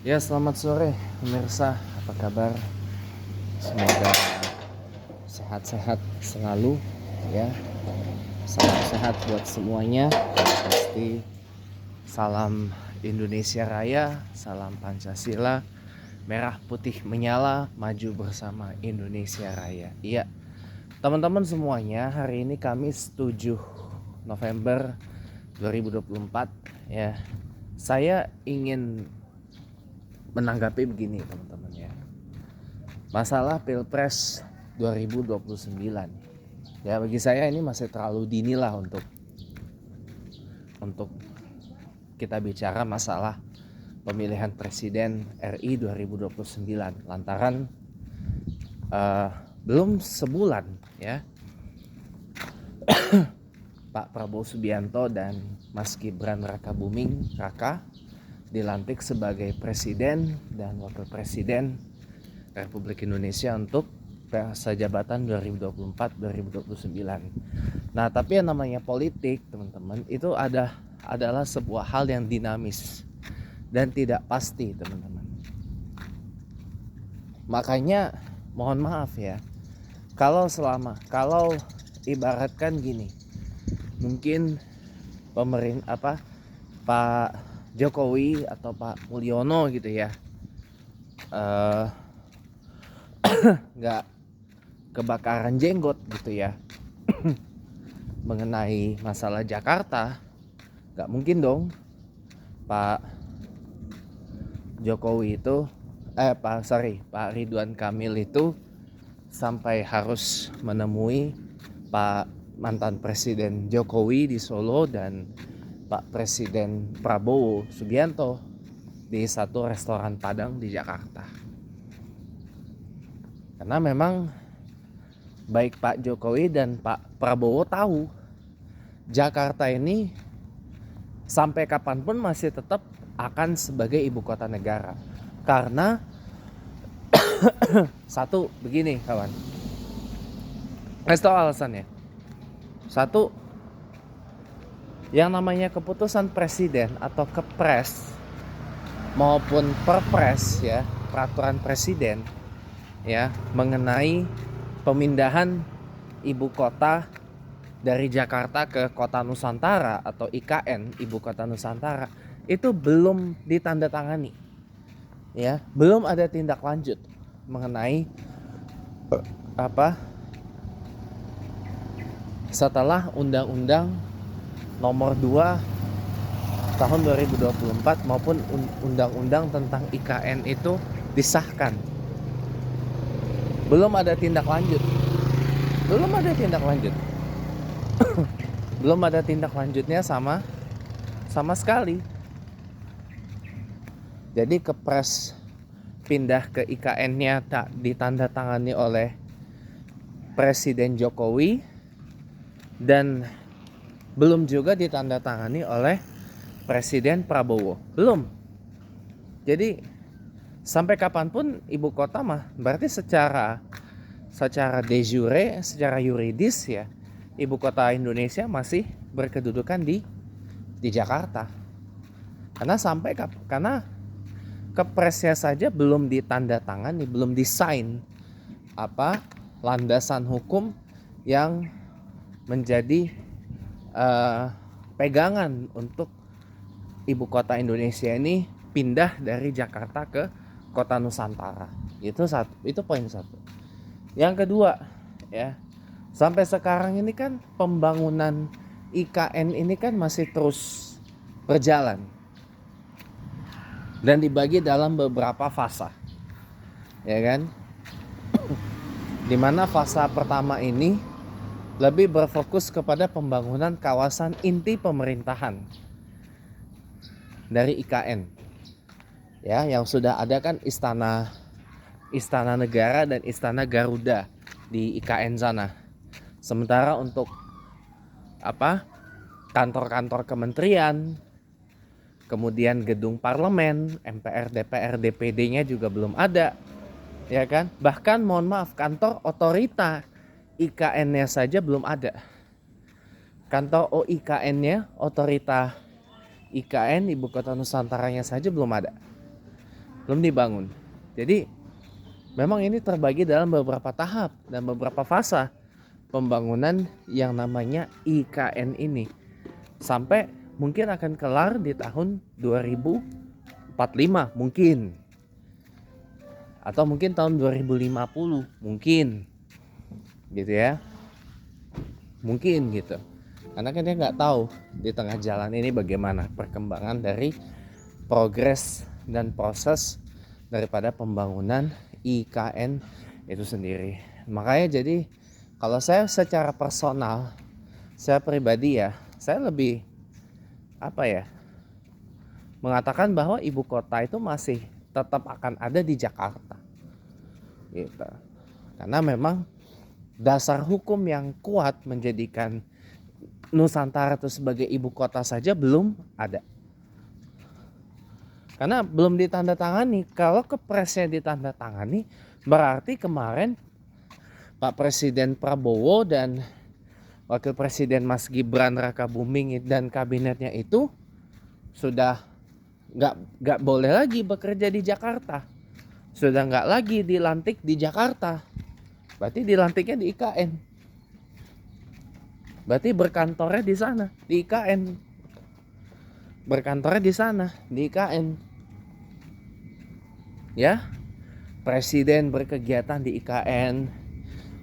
Ya, selamat sore pemirsa, apa kabar? Semoga sehat-sehat selalu ya. Salam sehat buat semuanya. Pasti salam Indonesia Raya, salam Pancasila, merah putih menyala, maju bersama Indonesia Raya. Iya, teman-teman semuanya, hari ini Kamis 7 November 2024 ya. Saya ingin menanggapi begini teman-teman ya. Masalah Pilpres 2029. Ya, bagi saya ini masih terlalu dini lah untuk kita bicara masalah pemilihan presiden RI 2029 lantaran belum sebulan ya Pak Prabowo Subianto dan Mas Gibran Rakabuming Raka dilantik sebagai presiden dan wakil presiden Republik Indonesia untuk masa jabatan 2024-2029. Nah, tapi yang namanya politik, teman-teman, itu adalah sebuah hal yang dinamis dan tidak pasti, teman-teman. Makanya mohon maaf ya, kalau ibaratkan gini, mungkin Pak Jokowi atau Pak Mulyono gitu ya, nggak kebakaran jenggot gitu ya mengenai masalah Jakarta, nggak mungkin dong Pak Jokowi itu Pak Ridwan Kamil itu sampai harus menemui Pak mantan Presiden Jokowi di Solo dan Pak Presiden Prabowo Subianto di satu restoran Padang di Jakarta. Karena memang baik Pak Jokowi dan Pak Prabowo tahu Jakarta ini sampai kapanpun masih tetap akan sebagai ibu kota negara. Karena satu, begini kawan, kasih tau alasannya. Satu, yang namanya keputusan presiden atau kepres maupun perpres ya, peraturan presiden ya, mengenai pemindahan ibu kota dari Jakarta ke Kota Nusantara atau IKN, Ibu Kota Nusantara, itu belum ditandatangani. Ya, belum ada tindak lanjut mengenai setelah Undang-Undang Nomor 2 tahun 2024 maupun Undang-Undang tentang IKN itu disahkan. Belum ada tindak lanjut. Belum ada tindak lanjutnya sama sekali. Jadi kepres pindah ke IKN-nya tak ditandatangani oleh Presiden Jokowi dan belum juga ditandatangani oleh Presiden Prabowo. Belum. Jadi sampai kapanpun ibu kota mah berarti secara de jure, secara yuridis ya, ibu kota Indonesia masih berkedudukan di Jakarta. Karena kepresnya saja belum ditandatangani, belum disign landasan hukum yang menjadi pegangan untuk ibu kota Indonesia ini pindah dari Jakarta ke Kota Nusantara. Itu poin satu. Yang kedua ya, sampai sekarang ini kan pembangunan IKN ini kan masih terus berjalan dan dibagi dalam beberapa fasa, ya kan? Dimana fasa pertama ini lebih berfokus kepada pembangunan kawasan inti pemerintahan dari IKN, ya, yang sudah ada kan Istana Negara dan Istana Garuda di IKN sana. Sementara untuk kantor-kantor kementerian, kemudian gedung parlemen, MPR, DPR, DPD-nya juga belum ada, ya kan? Bahkan mohon maaf, kantor otorita IKN-nya saja belum ada. Kantor OIKN-nya, otorita IKN Ibu Kota Nusantaranya saja belum ada, belum dibangun. Jadi memang ini terbagi dalam beberapa tahap dan beberapa fase pembangunan yang namanya IKN ini, sampai mungkin akan kelar di tahun 2045 mungkin, atau mungkin tahun 2050 mungkin gitu ya, mungkin gitu. Karena kan dia nggak tahu di tengah jalan ini bagaimana perkembangan dari progres dan proses daripada pembangunan IKN itu sendiri. Makanya jadi kalau saya secara personal, saya pribadi ya, saya lebih mengatakan bahwa ibu kota itu masih tetap akan ada di Jakarta gitu. Karena memang dasar hukum yang kuat menjadikan Nusantara itu sebagai ibu kota saja belum ada. Karena belum ditandatangani. Kalau kepresnya ditandatangani, berarti kemarin Pak Presiden Prabowo dan Wakil Presiden Mas Gibran Rakabuming dan kabinetnya itu sudah nggak boleh lagi bekerja di Jakarta, sudah nggak lagi dilantik di Jakarta. Berarti dilantiknya di IKN. Berarti berkantornya di sana, di IKN. Berkantornya di sana, di IKN. Ya, presiden berkegiatan di IKN,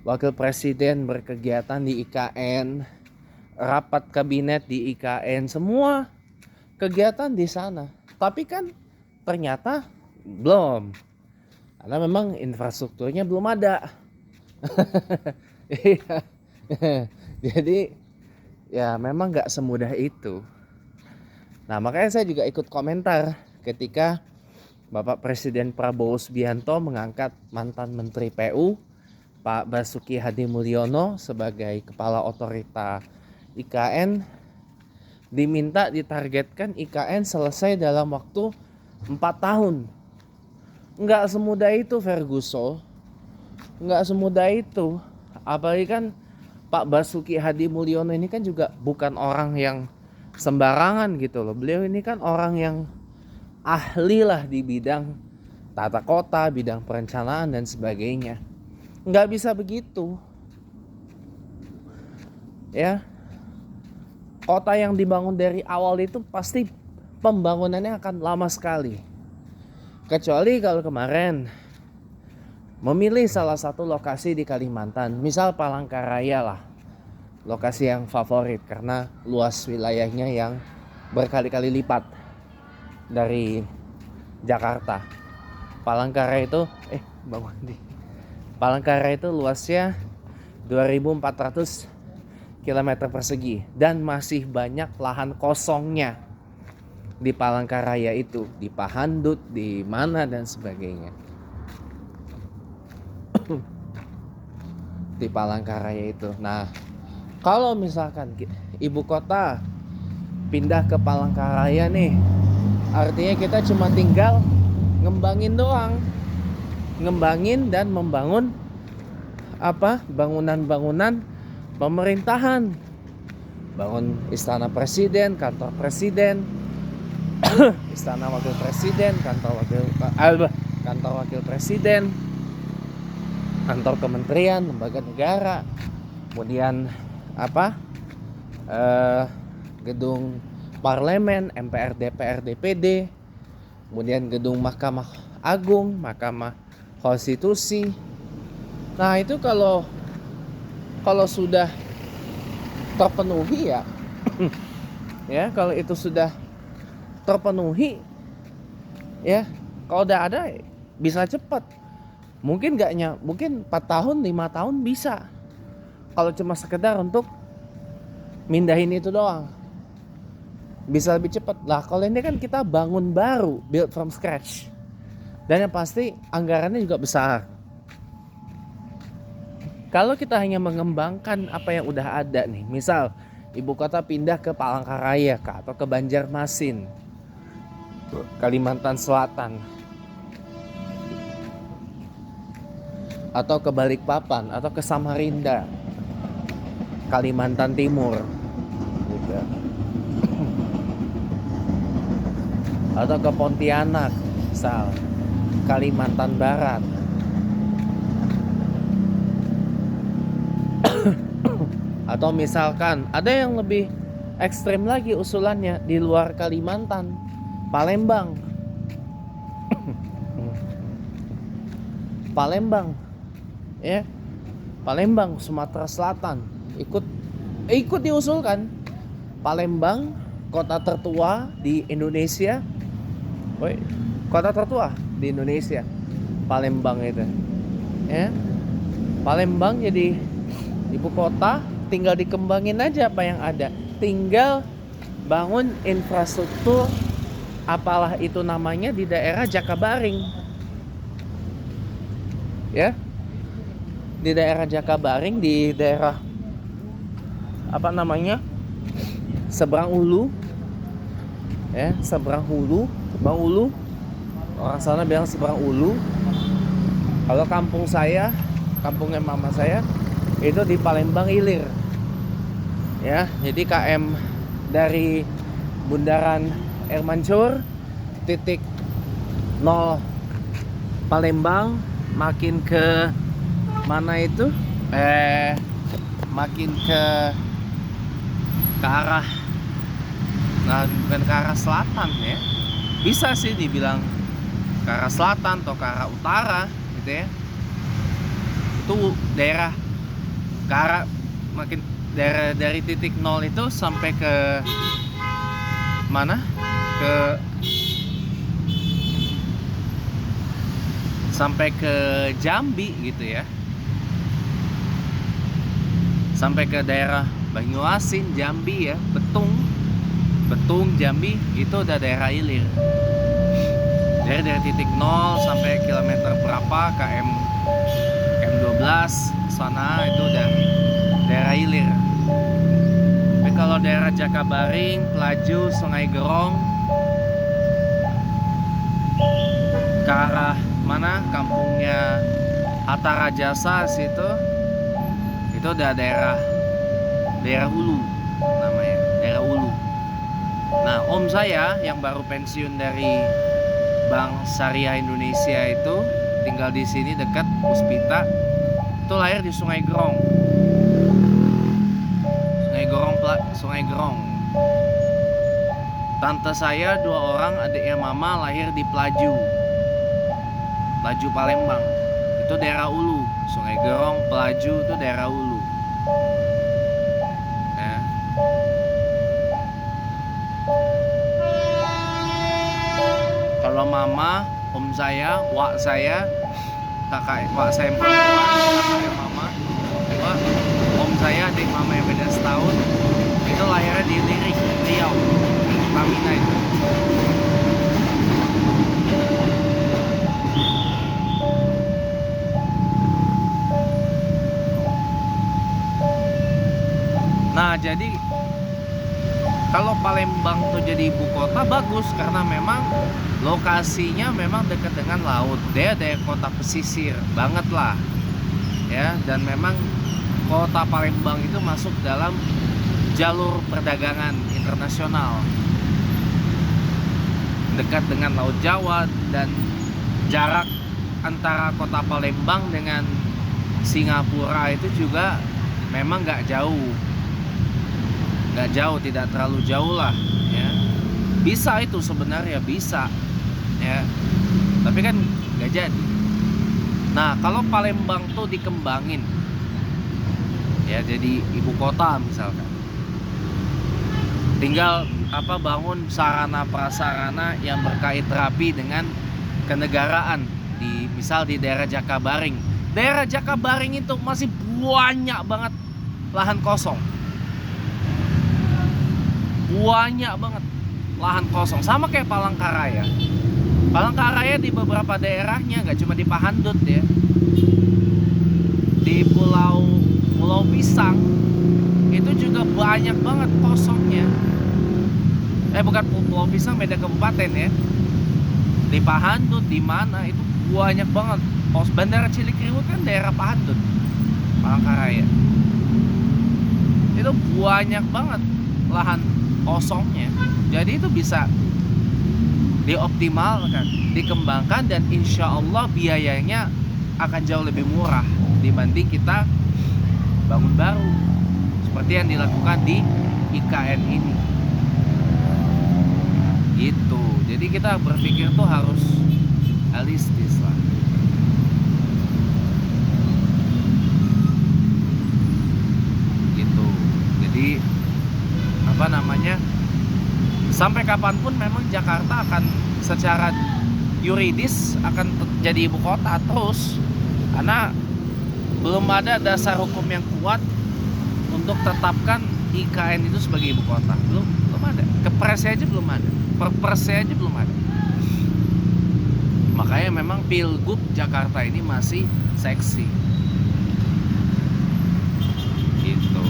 wakil presiden berkegiatan di IKN, rapat kabinet di IKN, semua kegiatan di sana. Tapi kan ternyata belum, karena memang infrastrukturnya belum ada. Jadi ya memang gak semudah itu. Nah makanya saya juga ikut komentar ketika Bapak Presiden Prabowo Subianto mengangkat mantan Menteri PU Pak Basuki Hadimulyono sebagai Kepala Otorita IKN. Diminta ditargetkan IKN selesai dalam waktu 4 tahun. Nggak semudah itu Ferguson, nggak semudah itu. Apalagi kan Pak Basuki Hadimulyono ini kan juga bukan orang yang sembarangan gitu loh. Beliau ini kan orang yang ahli lah di bidang tata kota, bidang perencanaan dan sebagainya. Nggak bisa begitu ya. Kota yang dibangun dari awal itu pasti pembangunannya akan lama sekali. Kecuali kalau kemarin memilih salah satu lokasi di Kalimantan, misal Palangkaraya lah, lokasi yang favorit karena luas wilayahnya yang berkali-kali lipat dari Jakarta. Palangkaraya itu Palangkaraya itu luasnya 2.400 km persegi dan masih banyak lahan kosongnya di Palangkaraya itu, di Pahandut, di mana dan sebagainya. Di Palangkaraya itu. Nah, kalau misalkan ibu kota pindah ke Palangkaraya nih, artinya kita cuma tinggal ngembangin doang. Ngembangin dan membangun bangunan-bangunan pemerintahan. Bangun istana presiden, kantor presiden, istana wakil presiden, kantor wakil presiden, kantor kementerian, lembaga negara, kemudian gedung parlemen, MPR, DPR, DPD, kemudian gedung Mahkamah Agung, Mahkamah Konstitusi. Nah itu kalau sudah terpenuhi ya, ya kalau itu sudah terpenuhi ya, kalau udah ada bisa cepat. Mungkin 4 tahun 5 tahun bisa. Kalau cuma sekedar untuk mindahin itu doang, bisa lebih cepat. Lah kalau ini kan kita bangun baru, build from scratch, dan yang pasti anggarannya juga besar. Kalau kita hanya mengembangkan apa yang udah ada nih, misal ibu kota pindah ke Palangkaraya atau ke Banjarmasin, Kalimantan Selatan, atau ke Balikpapan, atau ke Samarinda, Kalimantan Timur gitu. atau ke Pontianak, misal Kalimantan Barat. Atau misalkan ada yang lebih ekstrim lagi usulannya di luar Kalimantan, Palembang. Palembang, ya, Palembang, Sumatera Selatan, ikut diusulkan. Palembang, kota tertua di Indonesia. Kota tertua di Indonesia, Palembang itu, ya. Palembang jadi ibu kota, tinggal dikembangin aja apa yang ada. Tinggal bangun infrastruktur, apalah itu namanya, di daerah Jakabaring. Ya. Di daerah Jakabaring, di daerah apa namanya? Seberang Ulu. Ya, Seberang Ulu, Bang Ulu. Orang sana bilang Seberang Ulu. Kalau kampung saya, kampungnya mama saya itu di Palembang Ilir. Ya, jadi KM dari Bundaran Air Mancur titik 0 Palembang makin ke mana itu? Makin ke arah, nah bukan ke arah selatan ya. Bisa sih dibilang ke arah selatan atau ke arah utara gitu ya. Itu daerah ke arah makin dari titik 0 itu sampai ke mana? Sampai ke Jambi gitu ya. Sampai ke daerah Banyuasin, Jambi ya, Betung, Jambi, itu udah daerah Ilir. Dari titik 0 sampai kilometer berapa, KM 12 sana itu udah daerah Ilir. Tapi kalau daerah Jakabaring, Pelaju, Sungai Gerong, ke arah mana kampungnya Hatta Rajasa situ, itu udah daerah Hulu namanya, daerah Hulu. Nah, om saya yang baru pensiun dari Bank Syariah Indonesia itu tinggal di sini dekat Puspita. Itu lahir di Sungai Gerong. Sungai Gerong. Tante saya 2 orang adiknya mama lahir di Pelaju Palembang. Itu daerah Hulu. Sungai Gerong, Pelaju itu daerah Hulu. Ya. Kalau mama, om saya, wak saya, wak saya perempuan, kakaknya mama, om saya adik mama yang beda setahun, itu lahirnya di Lirik, Riau, Pertamina itu. Nah, jadi kalau Palembang tuh jadi ibu kota bagus karena memang lokasinya memang dekat dengan laut. Dia kota pesisir banget lah. Ya, dan memang kota Palembang itu masuk dalam jalur perdagangan internasional. Dekat dengan Laut Jawa, dan jarak antara kota Palembang dengan Singapura itu juga memang nggak jauh, tidak terlalu jauh lah ya. Bisa itu sebenarnya, bisa ya, tapi kan nggak jadi. Nah, kalau Palembang tuh dikembangin ya jadi ibu kota misalkan, tinggal bangun sarana prasarana yang berkait rapi dengan kenegaraan, misal di daerah Jakabaring. Daerah Jakabaring itu masih banyak banget lahan kosong. Banyak banget lahan kosong, sama kayak Palangkaraya. Palangkaraya di beberapa daerahnya, nggak cuma di Pahandut ya, di Pulau Pisang itu juga banyak banget kosongnya. Bukan Pulau Pisang, beda kabupaten ya. Di Pahandut, di mana itu banyak banget. Bandara Cilikriwut kan daerah Pahandut, Palangkaraya. Itu banyak banget lahan kosongnya. Jadi itu bisa dioptimalkan, dikembangkan, dan insya Allah biayanya akan jauh lebih murah dibanding kita bangun baru seperti yang dilakukan di IKN ini gitu. Jadi kita berpikir tuh harus realistis lah gitu. Jadi apa namanya, sampai kapanpun memang Jakarta akan secara yuridis akan jadi ibu kota terus, karena belum ada dasar hukum yang kuat untuk tetapkan IKN itu sebagai ibu kota. Belum ada. Kepresnya aja belum ada, perpresnya aja belum ada. Makanya memang Pilgub Jakarta ini masih seksi gitu.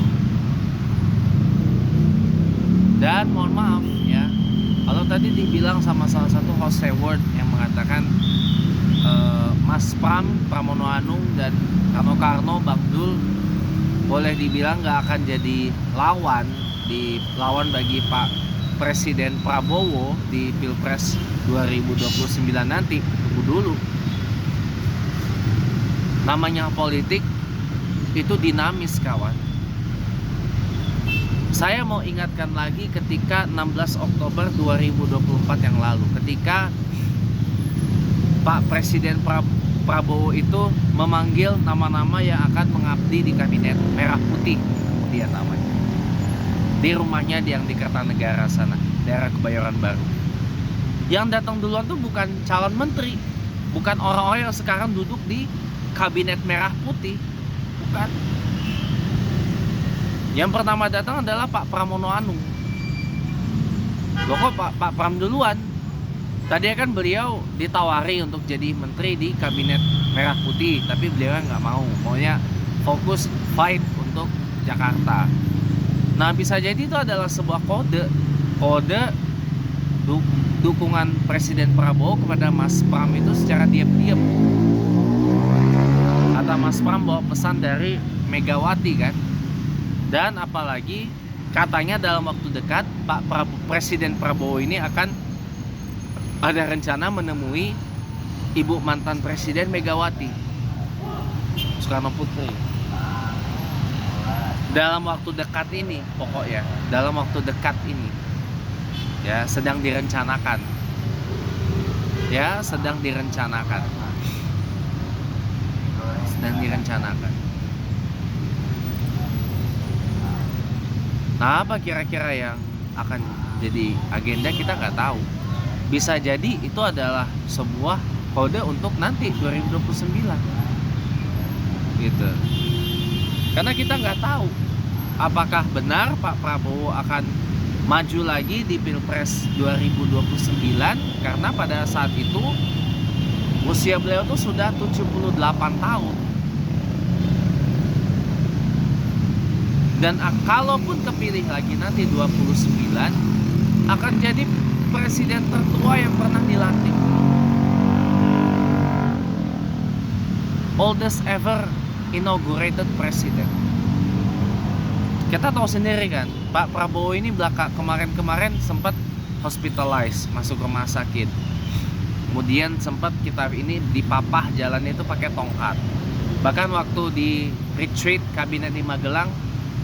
Dan mohon maaf ya, kalau tadi dibilang sama salah satu host Hayward yang mengatakan Mas Pram, Pramono Anung, dan Rano Karno, Bang Dul boleh dibilang nggak akan jadi lawan bagi Pak Presiden Prabowo di Pilpres 2029 nanti. Tunggu dulu. Namanya politik itu dinamis, kawan. Saya mau ingatkan lagi ketika 16 Oktober 2024 yang lalu, ketika Pak Presiden Prabowo itu memanggil nama-nama yang akan mengabdi di Kabinet Merah Putih, kemudian namanya di rumahnya yang di Kertanegara sana, daerah Kebayoran Baru. Yang datang duluan tuh bukan calon menteri, bukan orang-orang yang sekarang duduk di Kabinet Merah Putih, bukan. Yang pertama datang adalah Pak Pramono Anung. Loh kok Pak Pram duluan? Tadi kan beliau ditawari untuk jadi menteri di Kabinet Merah Putih, tapi beliau nggak mau, maunya fokus fight untuk Jakarta. Nah, bisa jadi itu adalah sebuah kode dukungan Presiden Prabowo kepada Mas Pram itu secara diam-diam. Kata Mas Pram bawa pesan dari Megawati kan. Dan apalagi katanya dalam waktu dekat Presiden Prabowo ini akan ada rencana menemui ibu mantan Presiden Megawati Soekarno Putri dalam waktu dekat ini, pokoknya dalam waktu dekat ini ya, sedang direncanakan Nah, apa kira-kira yang akan jadi agenda kita nggak tahu. Bisa jadi itu adalah sebuah kode untuk nanti 2029 gitu. Karena kita nggak tahu apakah benar Pak Prabowo akan maju lagi di Pilpres 2029, karena pada saat itu usia beliau tuh sudah 78 tahun. Dan kalaupun kepilih lagi nanti 29, akan jadi presiden tertua yang pernah dilantik. Oldest ever inaugurated president. Kita tahu sendiri kan, Pak Prabowo ini kemarin sempat hospitalized, masuk rumah sakit. Kemudian sempat kita ini dipapah jalan itu pakai tongkat. Bahkan waktu di retreat kabinet di Magelang,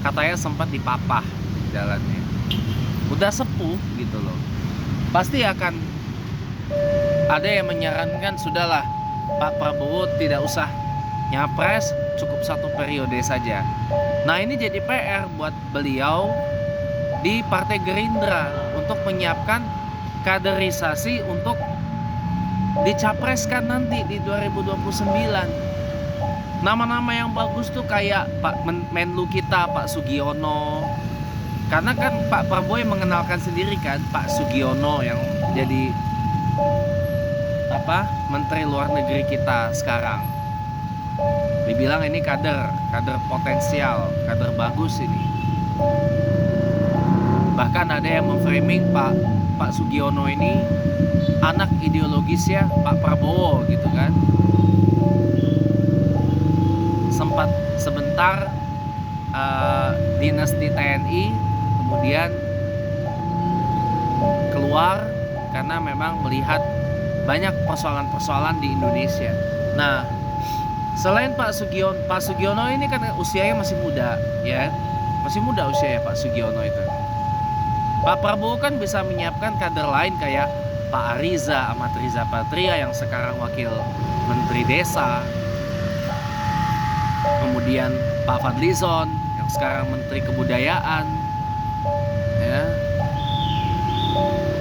katanya sempat dipapah jalannya. Udah sepuh gitu loh. Pasti akan ada yang menyarankan sudahlah Pak Prabowo tidak usah nyapres, cukup satu periode saja. Nah, ini jadi PR buat beliau di Partai Gerindra untuk menyiapkan kaderisasi untuk dicapreskan nanti di 2029. Nama-nama yang bagus tuh kayak Pak Menlu kita, Pak Sugiono. Karena kan Pak Prabowo yang mengenalkan sendiri kan Pak Sugiono yang jadi Menteri Luar Negeri kita sekarang. Dibilang ini kader potensial, kader bagus ini. Bahkan ada yang memframing Pak Sugiono ini anak ideologis ya Pak Prabowo gitu kan. Sempat sebentar dinas di TNI, kemudian keluar karena memang melihat banyak persoalan-persoalan di Indonesia. Nah, selain Pak Sugiono ini kan usianya masih muda, ya, masih muda usianya Pak Sugiono itu. Pak Prabowo kan bisa menyiapkan kader lain kayak Pak Ariza, Ahmad Riza Patria yang sekarang wakil Menteri Desa, kemudian Pak Fadlizon yang sekarang Menteri Kebudayaan, ya,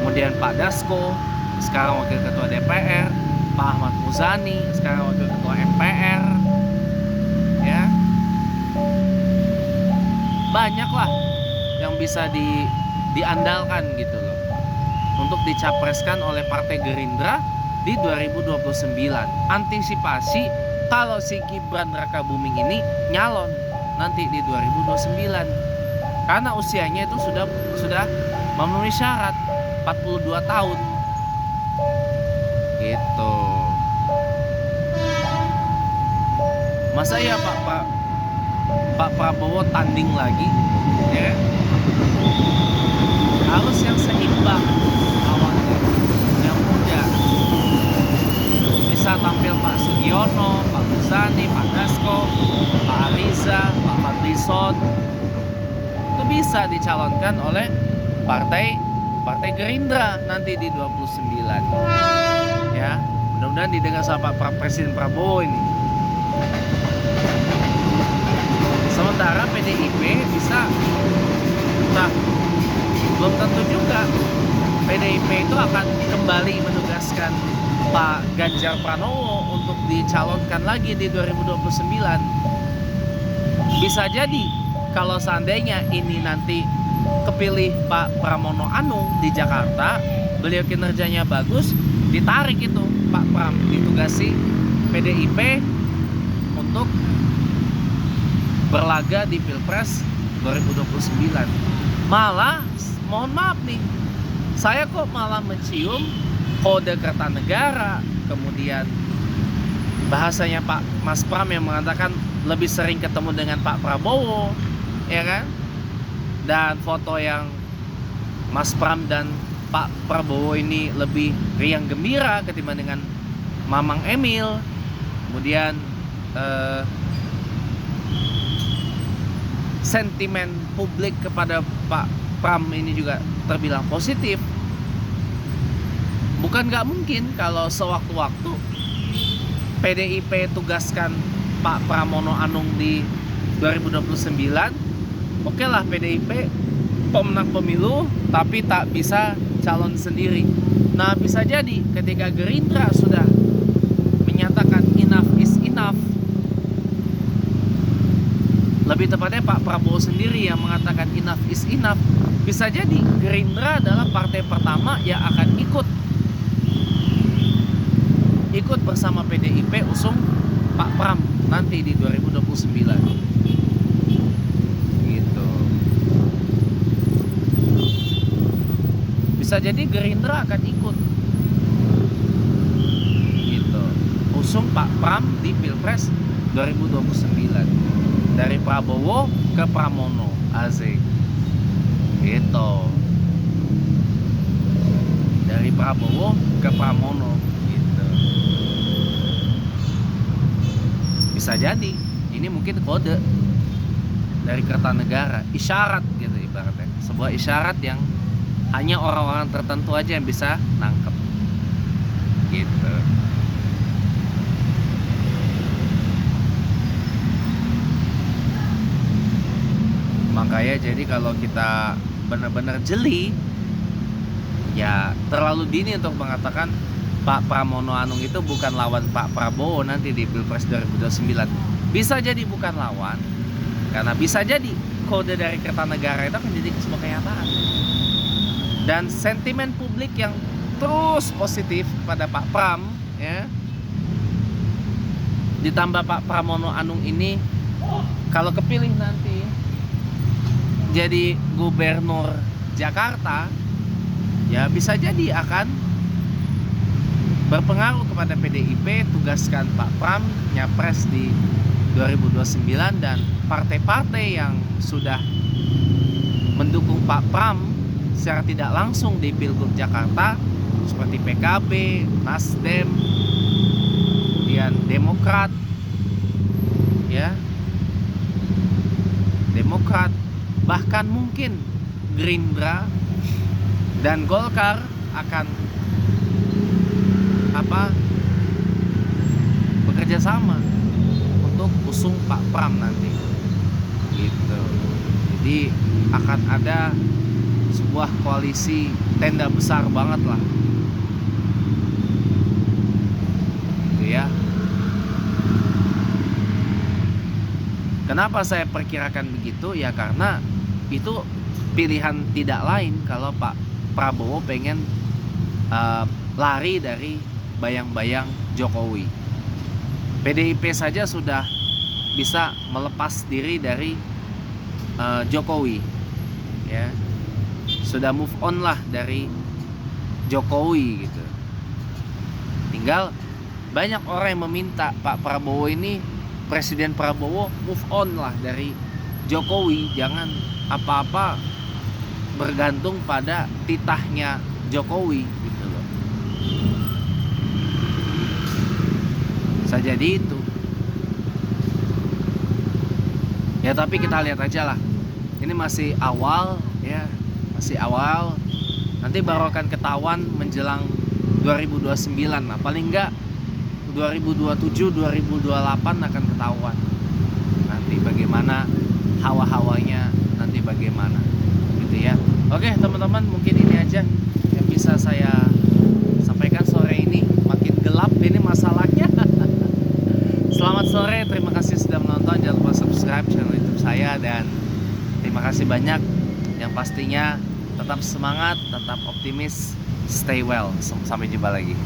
kemudian Pak Dasko sekarang wakil ketua DPR, Pak Ahmad Muzani sekarang wakil ketua MPR, ya, banyak lah yang bisa diandalkan gitu loh untuk dicapreskan oleh Partai Gerindra di 2029. Antisipasi kalau si Gibran Rakabuming ini nyalon nanti di 2029, karena usianya itu sudah memenuhi syarat 42 tahun gitu. Masa ya Pak Prabowo tanding lagi, ya, harus yang seimbang lawannya, yang muda. Bisa tampil Pak Sugiono, Pak Muzani, Pak Dasko, Pak Ariza, Pak Fadlizon, itu bisa dicalonkan oleh Partai Gerindra nanti di 29. Ya, mudah-mudahan didengar sama Pak Presiden Prabowo ini. Sementara PDIP bisa, nah, belum tentu juga PDIP itu akan kembali menugaskan Pak Ganjar Pranowo untuk dicalonkan lagi di 2029. Bisa jadi kalau seandainya ini nanti kepilih Pak Pramono Anung di Jakarta, beliau kinerjanya bagus, ditarik itu Pak Pram, ditugasi PDIP untuk berlaga di Pilpres 2029. Malah, mohon maaf nih, saya kok malah mencium kode Kertanegara, kemudian bahasanya Pak Mas Pram yang mengatakan lebih sering ketemu dengan Pak Prabowo, ya kan? Dan foto yang Mas Pram dan Pak Prabowo ini lebih riang gembira ketimbang dengan Mamang Emil. Kemudian sentimen publik kepada Pak Pram ini juga terbilang positif. Bukan nggak mungkin kalau sewaktu-waktu PDIP tugaskan Pak Pramono Anung di 2029, oke lah PDIP pemenang pemilu tapi tak bisa calon sendiri. Nah, bisa jadi ketika Gerindra sudah menyatakan enough is enough, lebih tepatnya Pak Prabowo sendiri yang mengatakan enough is enough, bisa jadi Gerindra adalah partai pertama yang akan ikut bersama PDIP usung Pak Pram nanti di 2029 gitu. Bisa jadi Gerindra akan ikut gitu, usung Pak Pram di Pilpres 2029, dari Prabowo ke Pramono, asik gitu, dari Prabowo ke Pramono gitu. Bisa jadi ini mungkin kode dari Kertanegara, isyarat gitu ibaratnya, sebuah isyarat yang hanya orang-orang tertentu aja yang bisa nangkep gitu. Makanya jadi kalau kita benar-benar jeli, ya terlalu dini untuk mengatakan Pak Pramono Anung itu bukan lawan Pak Prabowo nanti di Pilpres 2029. Bisa jadi bukan lawan, karena bisa jadi kode dari Kertanegara itu akan jadi sebuah kenyataan. Dan sentimen publik yang terus positif pada Pak Pram, ya, ditambah Pak Pramono Anung ini kalau kepilih nanti jadi gubernur Jakarta, ya bisa jadi akan berpengaruh kepada PDIP, tugaskan Pak Pram nyapres di 2029, dan partai-partai yang sudah mendukung Pak Pram secara tidak langsung di Pilgub Jakarta seperti PKB, Nasdem, kemudian Demokrat, ya, Demokrat, bahkan mungkin Gerindra dan Golkar akan bekerja sama untuk usung Pak Pram nanti, gitu. Jadi akan ada sebuah koalisi tenda besar banget lah, gitu ya. Kenapa saya perkirakan begitu? Ya karena itu pilihan tidak lain kalau Pak Prabowo pengen lari dari bayang-bayang Jokowi. PDIP saja sudah bisa melepas diri dari Jokowi, ya, sudah move on lah dari Jokowi gitu. Tinggal banyak orang yang meminta Pak Prabowo ini, Presiden Prabowo, move on lah dari Jokowi, jangan apa-apa bergantung pada titahnya Jokowi gitu loh. Bisa jadi itu. Ya tapi kita lihat aja lah. Ini masih awal ya, masih awal. Nanti baru akan ketahuan menjelang 2029 lah. Paling enggak 2027, 2028 akan ketahuan. Nanti bagaimana hawa-hawanya, nanti bagaimana gitu ya. Oke teman-teman, mungkin ini aja yang bisa saya sampaikan sore ini. Makin gelap ini masalahnya. Selamat sore, terima kasih sudah menonton. Jangan lupa subscribe channel YouTube saya, dan terima kasih banyak. Yang pastinya tetap semangat, tetap optimis, stay well. Sampai jumpa lagi.